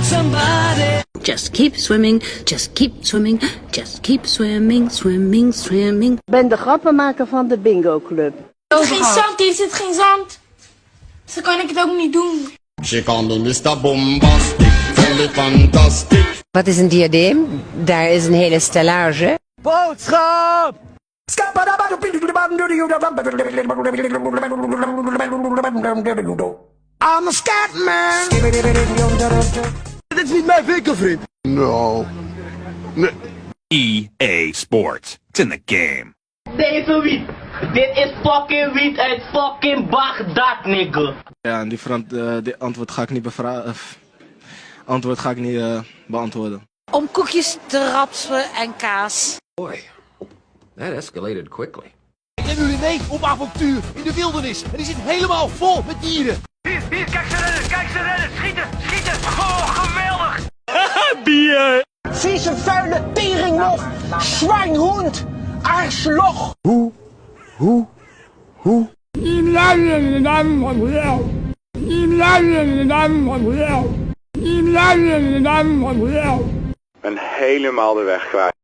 somebody. Just keep swimming, just keep swimming, just keep swimming, swimming, swimming. Ik ben de grappenmaker van de bingo club. Er is geen zand, hier zit geen zand. Dus dan kan ik het ook niet doen. She call me Mr. Bombastic, very fantastic. Wat is een diadeem? Daar is een hele stellage. Boodschap! I'm a Scatman. Dit is niet mijn winkelvriend. No. EA Sports. It's in the game. Deze wiet. Dit is fucking wiet uit fucking Baghdad, nigga. Ja, en die antwoord ga ik niet beantwoorden. Om koekjes te rapsen en kaas. Boy, that escalated quickly. Ik neem jullie mee op avontuur in de wildernis. En die zit helemaal vol met dieren. Hier, kijk ze rennen, schieten. Oh, geweldig. Bier! Vieze, vuile teringlof, zwijnhond, aardsloch. Hoe? Ben helemaal de weg kwijt.